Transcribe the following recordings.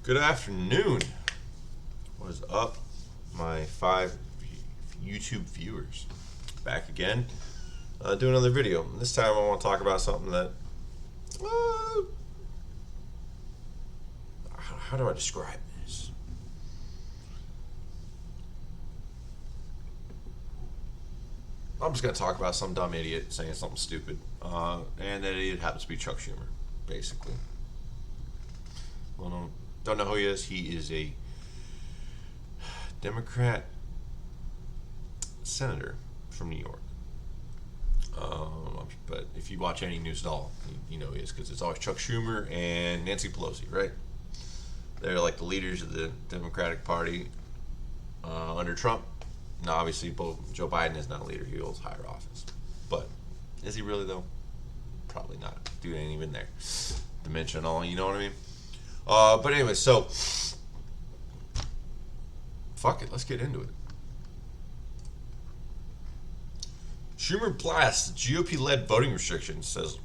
Good afternoon. What is up, my 5 YouTube viewers? Back again, do another video. This time I want to talk about something that, uh, how do I describe this? I'm just going to talk about some dumb idiot saying something stupid, and that idiot happens to be Chuck Schumer, basically. Well, no, don't know who he is. He is a Democrat senator from New York. But if you watch any news at all, you know he is, because it's always Chuck Schumer and Nancy Pelosi, right? They're like the leaders of the Democratic Party under Trump. Now, obviously, Joe Biden is not a leader; he holds higher office. But is he really though? Probably not. Dude ain't even there. Dementia and all, you know what I mean? But anyway, so fuck it, let's get into it. Schumer blasts GOP-led voting restrictions, says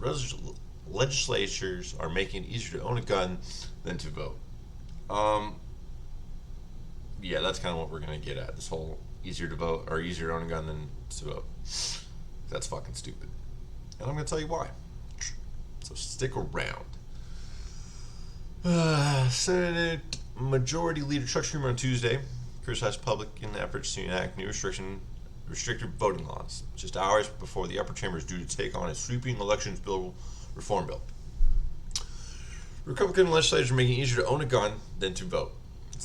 legislatures are making it easier to own a gun than to vote. Yeah, that's kind of what we're gonna get at. This whole easier to vote or easier to own a gun than to vote. That's fucking stupid, and I'm gonna tell you why. So stick around. Senate Majority Leader Chuck Schumer on Tuesday criticized Republican efforts to enact new restrictive voting laws, just hours before the upper chamber is due to take on a sweeping elections bill reform bill. Republican legislators are making it easier to own a gun than to vote.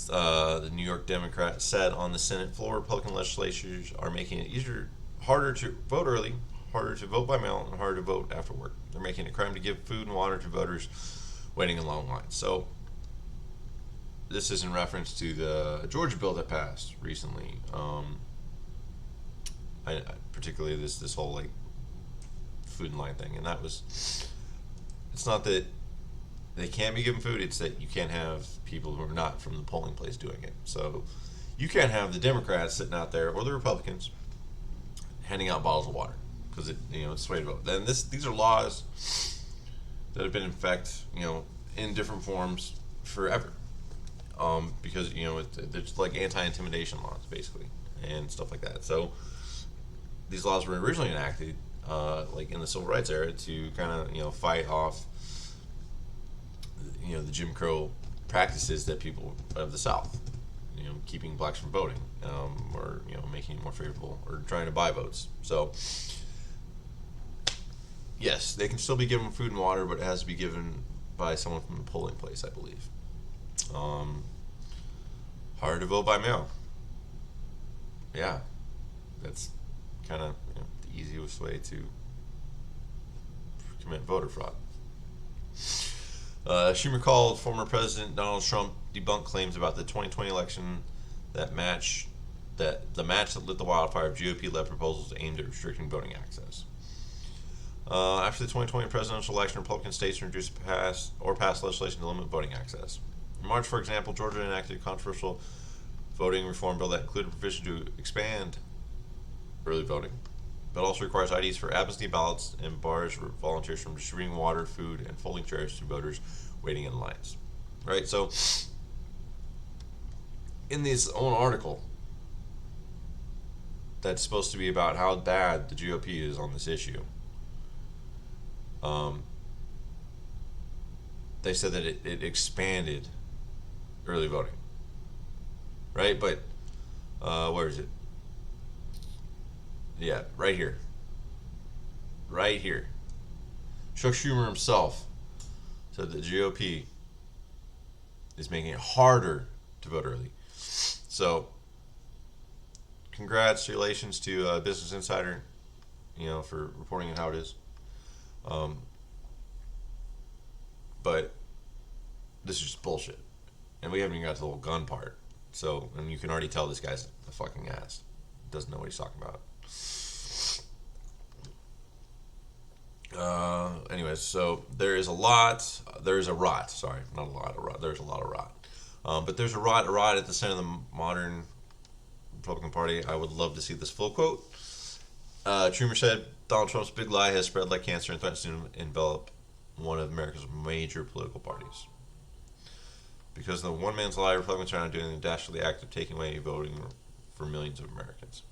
The New York Democrat said on the Senate floor, Republican legislatures are making it harder to vote early, harder to vote by mail, and harder to vote after work. They're making it a crime to give food and water to voters waiting in long lines. So this is in reference to the Georgia bill that passed recently. Particularly this whole like food and line thing, and that was, it's not that they can't be given food, it's that you can't have people who are not from the polling place doing it. So you can't have the Democrats sitting out there or the Republicans handing out bottles of water because it's the way to vote. Then these are laws that have been in effect, in different forms forever, because it's like anti-intimidation laws basically and stuff like that. So these laws were originally enacted, like in the civil rights era, to kind of fight off, the Jim Crow practices that people of the South, keeping blacks from voting, or making it more favorable, or trying to buy votes. So yes, they can still be given food and water, but it has to be given by someone from the polling place, I believe. Hard to vote by mail. Yeah, that's kind of the easiest way to commit voter fraud. Schumer called former President Donald Trump debunked claims about the 2020 election the match that lit the wildfire of GOP-led proposals aimed at restricting voting access. After the 2020 presidential election, Republican states introduced passed legislation to limit voting access. In March, for example, Georgia enacted a controversial voting reform bill that included a provision to expand early voting, but also requires IDs for absentee ballots and bars volunteers from distributing water, food, and folding chairs to voters waiting in lines. Right? So, in this own article that's supposed to be about how bad the GOP is on this issue, they said that it expanded early voting. Right? But, where is it? Yeah, right here. Right here. Chuck Schumer himself said the GOP is making it harder to vote early. So, congratulations to Business Insider, for reporting on how it is. But this is just bullshit. And we haven't even got to the whole gun part. So, and you can already tell this guy's a fucking ass. Doesn't know what he's talking about. Anyways, so there's a rot. There's a lot of rot. But there's a rot at the center of the modern Republican Party. I would love to see this full quote. Schumer said, Donald Trump's big lie has spread like cancer and threatens to envelop one of America's major political parties. because the one man's lie Republicans are not doing the dastardly act of taking away voting for millions of Americans.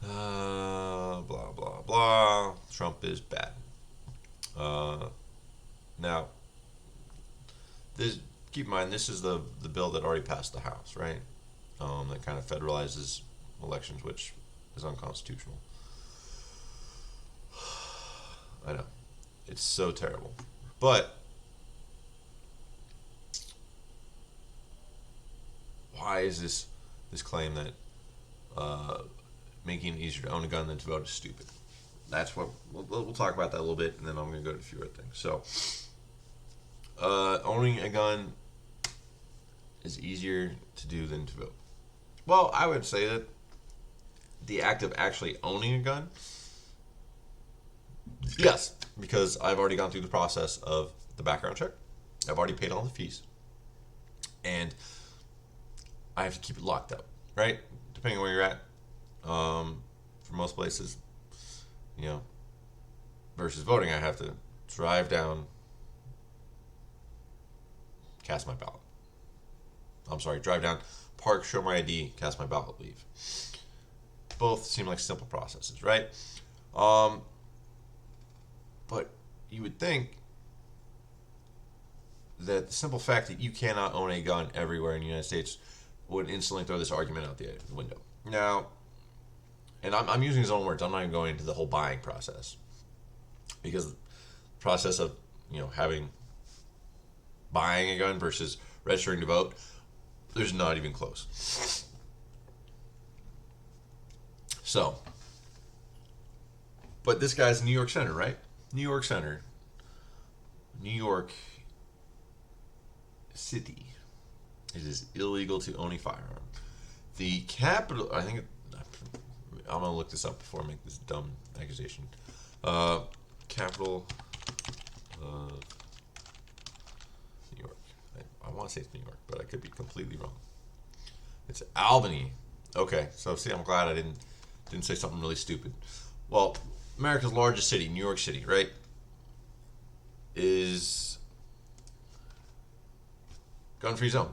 Blah, blah, blah. Trump is bad. Now, this, keep in mind, this is the bill that already passed the House, right? That kind of federalizes elections, which is unconstitutional. I know. It's so terrible. But why is this claim that making it easier to own a gun than to vote is stupid? That's what we'll talk about that a little bit, and then I'm going to go to a few other things. So, owning a gun is easier to do than to vote. Well, I would say that the act of actually owning a gun, yes, because I've already gone through the process of the background check. I've already paid all the fees, and I have to keep it locked up, right? Depending on where you're at. For most places, versus voting, I have to drive down, cast my ballot. I'm sorry, drive down, park, show my ID, cast my ballot, leave. Both seem like simple processes, right? But you would think that the simple fact that you cannot own a gun everywhere in the United States would instantly throw this argument out the window. Now, and I'm using his own words. I'm not even going into the whole buying process, because the process of buying a gun versus registering to vote, there's not even close. So, but this guy's a New York senator, right? New York senator, New York City. It is illegal to own a firearm. The capital, I think, I'm going to look this up before I make this dumb accusation. Capital of New York. I want to say it's New York, but I could be completely wrong. It's Albany. Okay, so see, I'm glad I didn't say something really stupid. Well, America's largest city, New York City, right, is gun-free zone.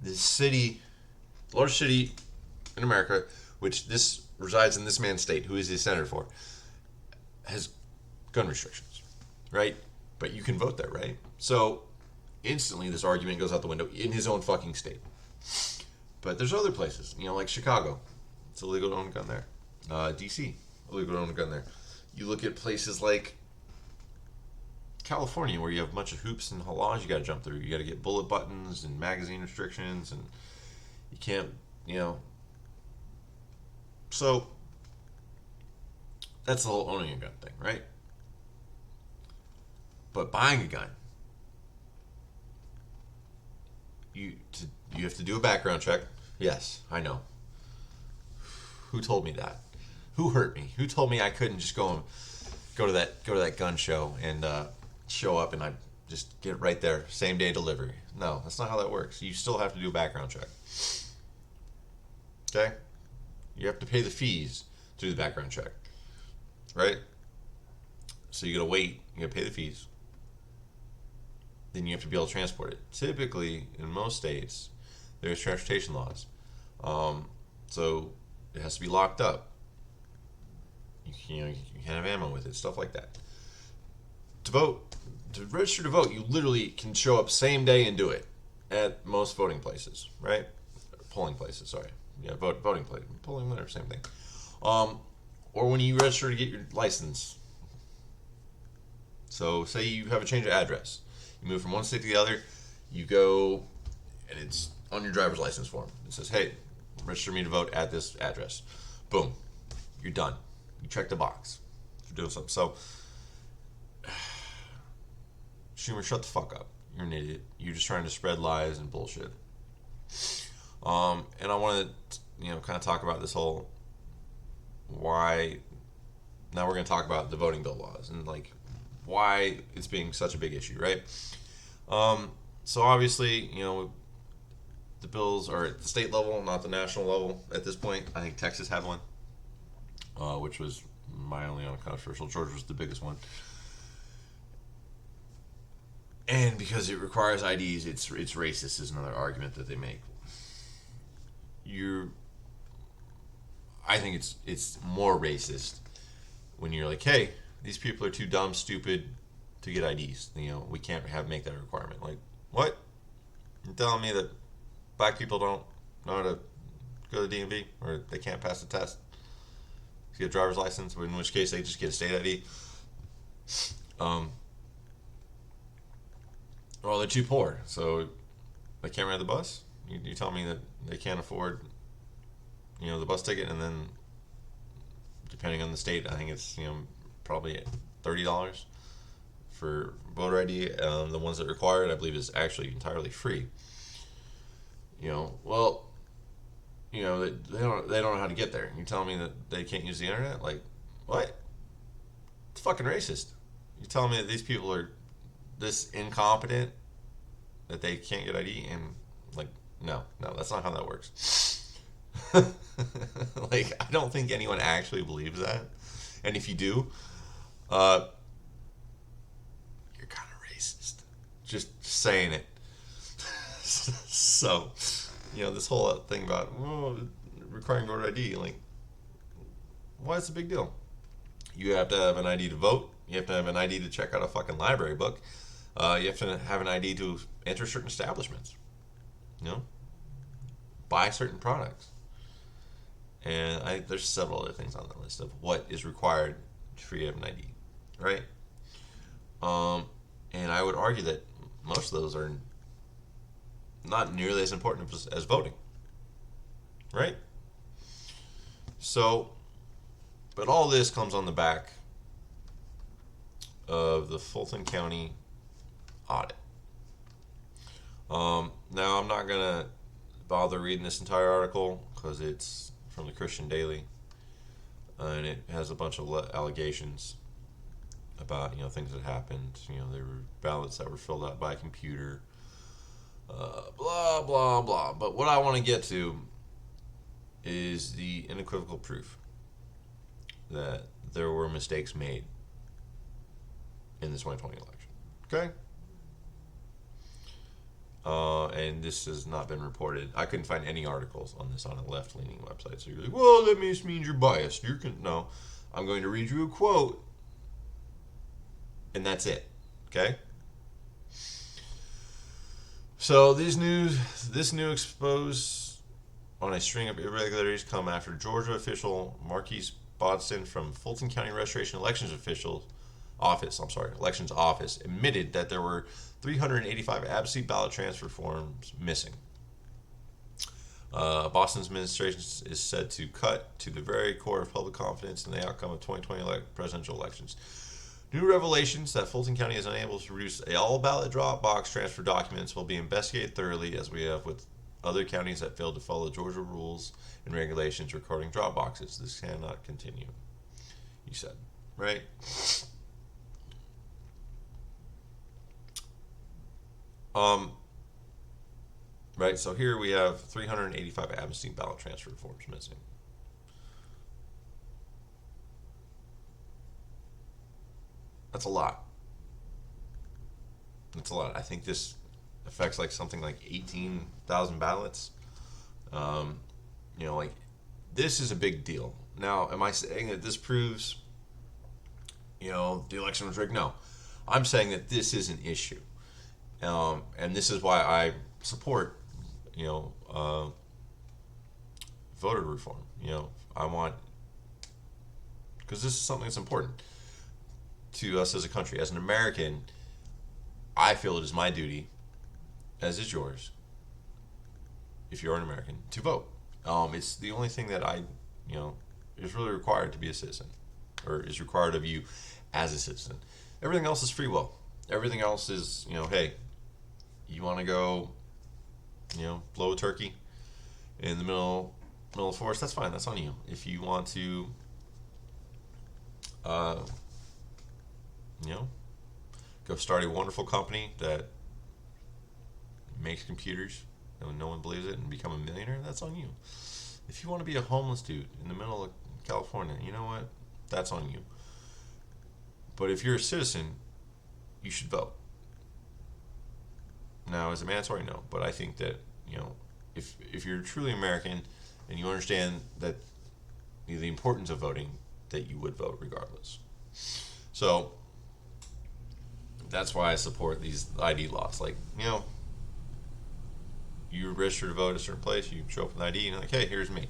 The largest city in America, which this resides in this man's state, who is the senator for, has gun restrictions, right? But you can vote there, right? So instantly this argument goes out the window in his own fucking state. But there's other places, like Chicago. It's illegal to own a gun there. D.C., illegal to own a gun there. You look at places like California, where you have a bunch of hoops and laws you got to jump through. You got to get bullet buttons and magazine restrictions, and you can't, So that's the whole owning a gun thing, right? But buying a gun, you have to do a background check. Yes, I know. Who told me that? Who hurt me? Who told me I couldn't just go to that gun show and show up and I just get right there, same day delivery? No, that's not how that works. You still have to do a background check. Okay? You have to pay the fees to do the background check, right? So you gotta wait. You gotta pay the fees. Then you have to be able to transport it. Typically, in most states, there's transportation laws. So it has to be locked up. You can't have ammo with it, stuff like that. To register to vote, you literally can show up same day and do it at most voting places, right? Polling places, sorry. Yeah, voting place, polling, whatever, same thing. Or when you register to get your license. So say you have a change of address. You move from one state to the other, you go, and it's on your driver's license form. It says, hey, register me to vote at this address. Boom. You're done. You check the box for doing something. So, Schumer, shut the fuck up. You're an idiot. You're just trying to spread lies and bullshit. And I want to, kind of talk about this whole why. Now we're going to talk about the voting bill laws and why it's being such a big issue, right? So obviously, the bills are at the state level, not the national level at this point. I think Texas had one, which was mildly uncontroversial. Georgia was the biggest one. And because it requires IDs, it's racist is another argument that they make. You, I think it's more racist when you're like, hey, these people are too dumb, stupid to get IDs. We can't make that a requirement. Like, what? You're telling me that black people don't know how to go to the DMV, or they can't pass the test to get a driver's license, in which case they just get a state ID. Well, they're too poor, so they can't ride the bus. You tell me that they can't afford, the bus ticket, and then depending on the state, I think it's probably $30 for voter ID. The ones that require it, I believe, is actually entirely free. Well, they don't know how to get there. You tell me that they can't use the internet? Like, what? It's fucking racist. You telling me that these people are this incompetent that they can't get ID? And like, no, that's not how that works. Like, I don't think anyone actually believes that. And if you do, you're kind of racist. Just saying it. So, this whole thing about requiring voter ID, like, what's the big deal? You have to have an ID to vote. You have to have an ID to check out a fucking library book. You have to have an ID to enter certain establishments. Buy certain products. And there's several other things on the list of what is required for you to have an ID, right? And I would argue that most of those are not nearly as important as voting, right? So, but all this comes on the back of the Fulton County audit. Now, I'm not going to bother reading this entire article because it's from the Christian Daily, and it has a bunch of allegations about things that happened. There were ballots that were filled out by a computer, blah blah blah. But what I want to get to is the unequivocal proof that there were mistakes made in the 2020 election. Okay? And this has not been reported. I couldn't find any articles on this on a left-leaning website. So you're like, well, that means you're biased. No, I'm going to read you a quote, and that's it. Okay? So this new expose on a string of irregularities come after Georgia official Marquise Bodson from Fulton County Restoration Elections Office admitted that there were 385 absentee ballot transfer forms missing. Boston's administration is said to cut to the very core of public confidence in the outcome of 2020 presidential elections. New revelations that Fulton County is unable to produce all ballot drop box transfer documents will be investigated thoroughly, as we have with other counties that failed to follow Georgia rules and regulations regarding drop boxes. This cannot continue, he said. Right? Right, so here we have 385 absentee ballot transfer forms missing. That's a lot. I think this affects something like 18,000 ballots. This is a big deal. Now, am I saying that this proves, the election was rigged? No. I'm saying that this is an issue. And this is why I support, voter reform. I want, because this is something that's important to us as a country. As an American, I feel it is my duty, as is yours, if you're an American, to vote. It's the only thing that is really required to be a citizen, or is required of you as a citizen. Everything else is free will. Everything else is, hey, you want to go, blow a turkey in the middle of the forest, that's fine. That's on you. If you want to, go start a wonderful company that makes computers and no one believes it and become a millionaire, that's on you. If you want to be a homeless dude in the middle of California, you know what? That's on you. But if you're a citizen, you should vote. Now, is it mandatory? No, but I think that, you know, if you're truly American and you understand that, you know, the importance of voting, that you would vote regardless. So that's why I support these ID laws. Like, you know, you register to vote at a certain place, you show up with an ID, and you're like, hey, here's me.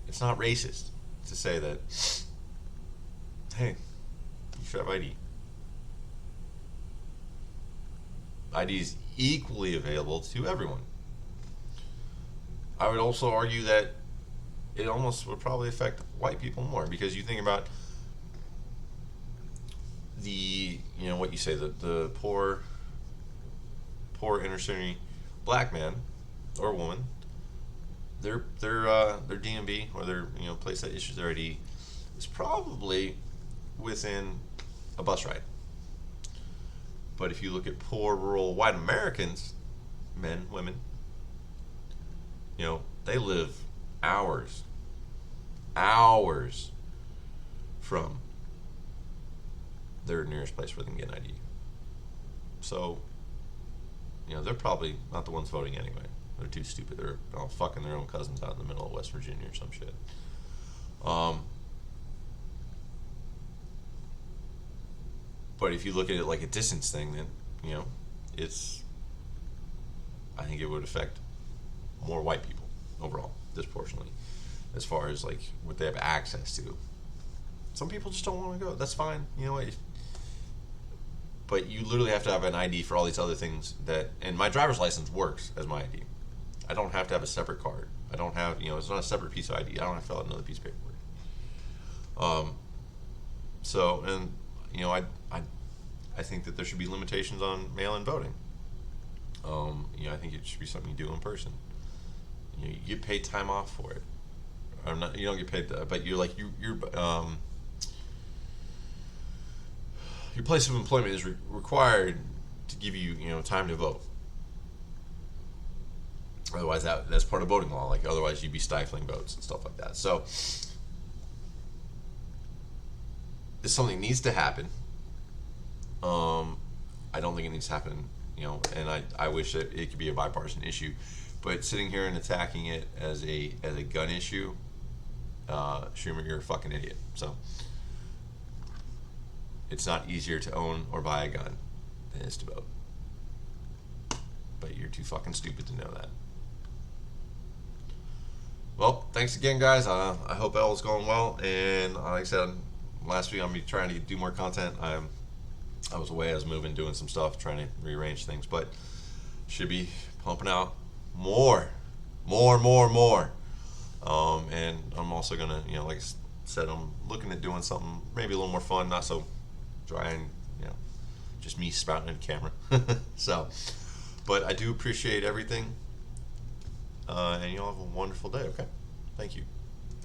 It's not racist to say that, hey, you should have ID. ID is equally available to everyone. I would also argue that it almost would probably affect white people more, because you think about the, you know, what you say, the poor inner city black man or woman, their DMV, or their, you know, place that issues their ID, is probably within a bus ride. But if you look at poor rural white Americans, men, women, you know, they live hours from their nearest place where they can get an ID. So, you know, they're probably not the ones voting anyway. They're too stupid. They're all fucking their own cousins out in the middle of West Virginia or some shit. But if you look at it like a distance thing, then, you know, I think it would affect more white people overall, disproportionately, as far as like what they have access to. Some people just don't want to go. That's fine. You know what? But you literally have to have an ID for all these other things and my driver's license works as my ID. I don't have to have a separate card. I don't have, you know, it's not a separate piece of ID. I don't have to fill out another piece of paperwork. So, and, you know, I think that there should be limitations on mail-in voting. You know, I think it should be something you do in person. You know, you get paid time off for it. Or not, you don't get paid, but you're like, your place of employment is required to give you, you know, time to vote. Otherwise, that's part of voting law. Like, otherwise, you'd be stifling votes and stuff like that. So, if something needs to happen, I don't think it needs to happen, you know, and I wish that it could be a bipartisan issue. But sitting here and attacking it as a gun issue, Schumer, you're a fucking idiot. So, it's not easier to own or buy a gun than it is to vote. But you're too fucking stupid to know that. Well, thanks again, guys. I hope L's going well. And like I said, last week I'm gonna be trying to do more content. I was away. I was moving, doing some stuff, trying to rearrange things, but should be pumping out more. And I'm also gonna, you know, like I said, I'm looking at doing something maybe a little more fun, not so dry and, you know, just me spouting in camera. So, but I do appreciate everything, and you all have a wonderful day. Okay, thank you.